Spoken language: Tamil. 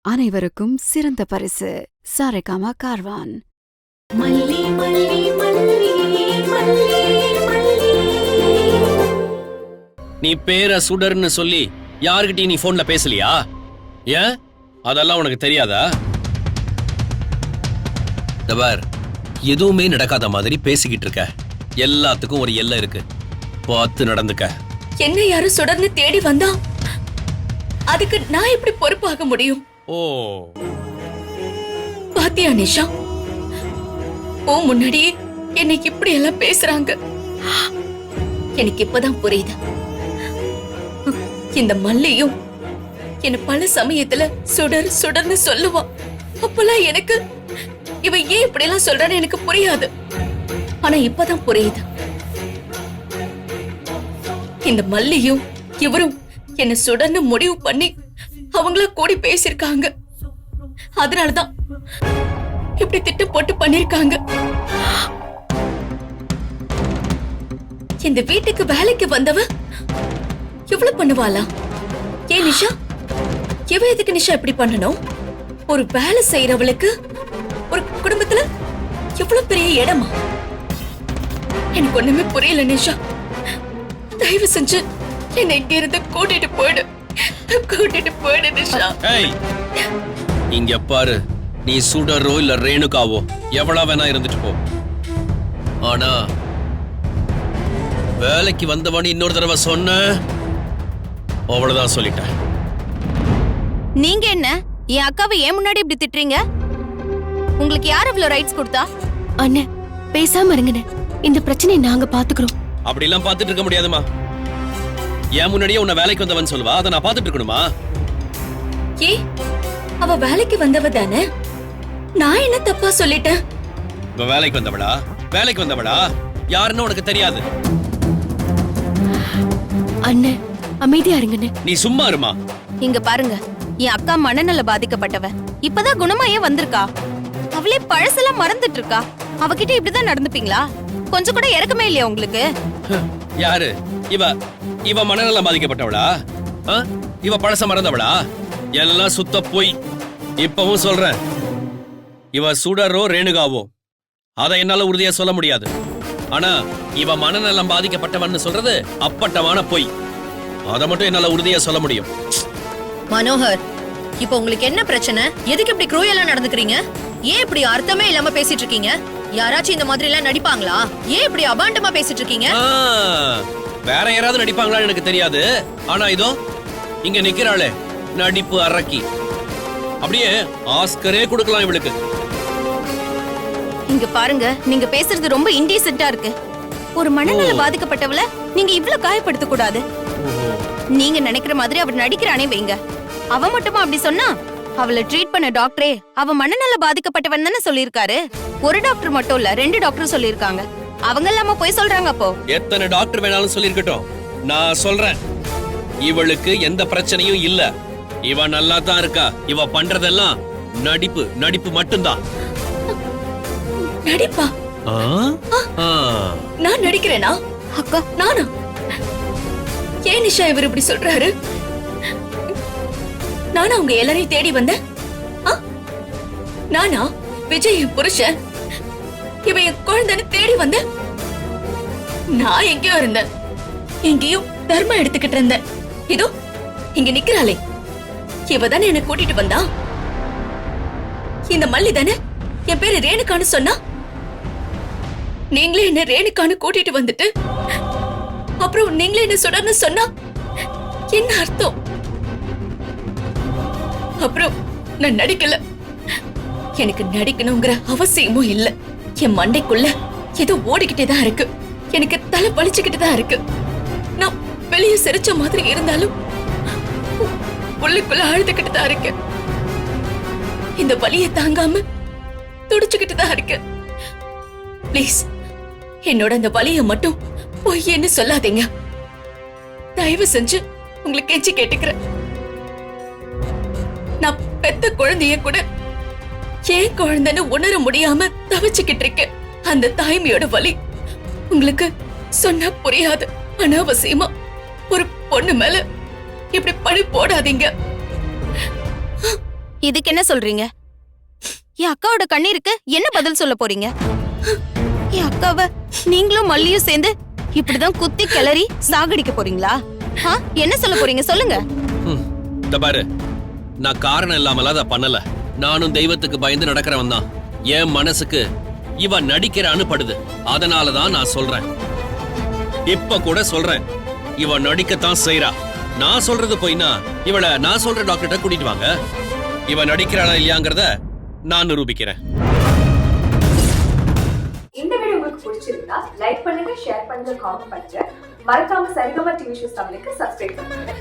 அனைவருக்கும் சிறந்த பரிசு சாரேகாமா கார்வான். மல்லி மல்லி மல்லி மல்லி மல்லி. நீ பேரை சுடர்னு சொல்லி யாருக்கிட்டையும் நீ போன்ல பேசலையா? ஏன் அதெல்லாம் உனக்கு தெரியாதா? தபார், எதுவுமே நடக்காத மாதிரி பேசிக்கிட்டு இருக்க. எல்லாத்துக்கும் ஒரு எல்லை இருக்கு, பார்த்து நடந்துக்க. என்ன யாரும் சுடர்னு தேடி வந்தா அதுக்கு நான் எப்படி பொறுப்பாக முடியும்? ஓ, பாத்தியா நிஷா, ஓ முன்னாடியே என்னை இப்படி எல்லாம் பேசுறாங்க. எனக்கு இப்பதான் புரியுது. இந்த மல்லியும் என்ன பல சமயத்துல சுடர் சுடர்னு சொல்லுவா. அப்பெல்லாம் எனக்கு இவ ஏன் இப்படி எல்லாம் சொல்றான்னு எனக்கு புரியாது. ஆனா இப்பதான் புரியுது. இந்த மல்லியும் இவரும் என்ன சுடர்னு முடிவு பண்ணி அவங்கள கூடி பேசிருக்காங்க. அதனாலதான் இப்படி திட்டம் போட்டு பண்ணிருக்காங்க. இந்த வீட்டுக்கு வேலைக்கு வந்தவ எவ்வளவு பண்ணுவாளா? ஏன் நிஷா, இவ எதுக்கு நிஷா இப்படி பண்ணணும்? ஒரு வேலை செய்யறவளுக்கு ஒரு குடும்பத்துல எவ்வளவு பெரிய இடமா? எனக்கு ஒண்ணுமே புரியல நிஷா. தயவு செஞ்சு என்னை இங்க இருந்து கூட்டிட்டு போயிடு நிஷா. இங்க பாரு, நீ சுடரோ இல்ல ரேணுகாவோ எவ்வளவு வேணா இருந்துட்டு போ. ஆனா வேலைக்கு வந்தவனு இன்னொரு தடவை சொன்ன, அவ்வளவுதான் சொல்லிட்டேன். நீங்க என்ன என் அக்காவை ஏன் முன்னாடி இப்படி திட்டுறீங்க? உங்களுக்கு யார் இவ்வளவு ரைட்ஸ் கொடுத்தா? அண்ணே, பேசாம இருங்கண்ணே. இந்த பிரச்சனையை நாங்க பாத்துக்கிறோம். அப்படி எல்லாம் பாத்துட்டு இருக்க முடியாதுமா. ஏன் முன்னாடியே உன்னை வேலைக்கு வந்தவன் சொல்லுவா, அதை நான் பாத்துட்டு இருக்கணுமா? ஏ, அவ வேலைக்கு வந்தவ தானே, நான் என்ன தப்பா சொல்லிட்டேன்? வேலைக்கு வந்தவளா யாருன்னு உனக்கு தெரியாது. அண்ணே, அமைதியா இருங்கண்ணே. நீ சும்மா இருமா. இங்க பாருங்க, என் அக்கா மனநல பாதிக்கப்பட்டவ. இப்பதான் குணமாயே வந்திருக்கா. அவளே பழசெல்லாம் மறந்துட்டு இருக்கா. அவகிட்ட இப்படிதான் நடந்துப்பீங்களா? கொஞ்சம் கூட இறக்கமே இல்லையா உங்களுக்கு? யாரு இவ மனநலம் பாதிக்கப்பட்டவளா? இவ பழச மறந்தவளா? எல்லாம் சுத்த போய். இப்பவும் சொல்றேன், இவ சுடரோ ரேணுகாவோ அதை என்னால உறுதியா சொல்ல முடியாது. ஆனா இவ மனநலம் பாதிக்கப்பட்டவன்னு சொல்றது அப்பட்டமான பொய். அதை மட்டும் என்னால உறுதியா சொல்ல முடியும். மனோகர், இப்போ உங்களுக்கு என்ன பிரச்சனை? எதுக்கு இப்படி குரூயலா நடந்துக்கிறீங்க? ஏன் இப்படி அர்த்தமே இல்லாம பேசிட்டு இருக்கீங்க? யாராச்சும் இந்த மாதிரி எல்லாம் நடிப்பாங்களா? ஏன் இப்படி அபாண்டமா பேசிட்டு இருக்கீங்க? வேற யாராவது நடிப்பாங்களான்னு எனக்கு தெரியாது. ஆனா இதோ இங்க நிக்கிறாளே, நடிப்பு அரக்கி. அப்படியே ஆஸ்கரே கொடுக்கலாம் இவளுக்கு. இங்க பாருங்க, நீங்க பேசுறது ரொம்ப இன்டீசென்ட்டா இருக்கு. ஒரு மனநல பாதிக்கப்பட்டவள நீங்க இவ்ளோ காயப்படுத்த கூடாது. நீங்க நினைக்கிற மாதிரி அவ நடிக்கிறானே வைங்க. அவ மட்டுமா அப்படி சொன்னா? அவளை ட்ரீட் பண்ண டாக்டரே அவ மனநல பாதிக்கப்பட்டவன் தானே சொல்லிருக்காரு. ஒரு டாக்டர் மட்டும் இல்ல, 2 டாக்டர் சொல்லிருக்காங்க. அவங்க இல்லாம போய் சொல்றாங்க. அப்போ எத்தனை டாக்டர் வேணாலும் சொல்லிருக்கட்டும், நான் சொல்றேன், இவளுக்கு எந்த பிரச்சனையும் இல்ல. இவ நல்லா தான் இருக்கா. இவ பண்றதெல்லாம் நடிப்பு மட்டும்தான். நடிப்பா? நான் நடிக்கிறேனா? அக்கா, நானா? ஏன் நிஷா இவர் இப்படி சொல்றாரு? நானா உங்க எல்லாரையும் தேடி வந்தேன்? நானா விஜய் என் புருஷன், இவ என் குழந்தைன்னு தேடி வந்தேன்? நான் எங்கேயோ இருந்தேன், எங்கேயும் தர்மம் எடுத்துக்கிட்டு இருந்தேன். இதோ இங்க நிக்கிறாளே, இவ தானே என்ன கூட்டிட்டு வந்தா. இந்த மல்லி தானே என் பேரு ரேணுகான்னு சொன்னா. நீங்களே என்ன ரேணுகான்னு கூட்டிட்டு வந்துட்டு அப்புறம் நீங்களே என்ன சுடர்னு சொன்னா என்ன அர்த்தம்? அப்புறம் நான் நடிக்கல. எனக்கு நடிக்கணுங்கிற அவசியமும் இல்ல. என் மண்டைக்குள்ள ஏதோ ஓடிக்கிட்டே தான் இருக்கு. எனக்கு தலை வலிச்சுக்கிட்டு தான் இருக்கு. நான் வெளியே சிரிச்ச மாதிரி இருந்தாலும் உள்ளுக்குள்ள அழுதுகிட்டு தான் இருக்கேன். இந்த வலியை தாங்காம துடிச்சுக்கிட்டு தான் இருக்கேன். பிளீஸ், என்னோட அந்த வலியை மட்டும் பொய்யன்னு சொல்லாதீங்க. தயவு செஞ்சு உங்களுக்கு கெஞ்சி கேட்டுக்கிறேன். நான் பெத்த குழந்தைய கூட ஏன் குழந்தைன்னு உணர முடியாம தவிச்சுக்கிட்டு இருக்கேன். அந்த தாய்மையோட வலி உங்களுக்கு சொன்னா புரியாது. அனாவசியமா ஒரு பொண்ணு மேல இப்படி பழி போடாதீங்க. இதுக்கு என்ன சொல்றீங்க? என் அக்காவோட கண்ணீருக்கு என்ன பதில் சொல்ல போறீங்க? என் அக்காவ நீங்களும் மல்லியும் சேர்ந்து இப்படிதான் குத்தி கிளறி சாகடிக்க போறீங்களா? என்ன சொல்ல போறீங்க சொல்லுங்க. இந்த பாரு, நான் காரணம் இல்லாமல அதை பண்ணல. நானும் தெய்வத்துக்கு பயந்து நடக்கிறவன் தான். என் மனசுக்கு இவ நடிக்கிறான்னு படுது. அதனாலதான் நான் சொல்றேன். இப்ப கூட சொல்றேன், இவ நடிக்கத்தான் செய்யறா. நான் சொல்றது போயினா இவள நான் சொல்ற டாக்டர்கிட்ட கூட்டிட்டு வாங்க. இவ நடிக்கிறாளா இல்லையாங்கிறத நான் நிரூபிக்கிறேன். இந்த வீடியோ உங்களுக்கு பிடிச்சிருந்தா லைக் பண்ணுங்க, ஷேர் பண்ணுங்க, காமெண்ட் பண்ணுங்க. மறக்காம சரிகமா டிவி ஷோஸ் தமிழுக்கு சப்ஸ்கிரைப் பண்ணுங்க.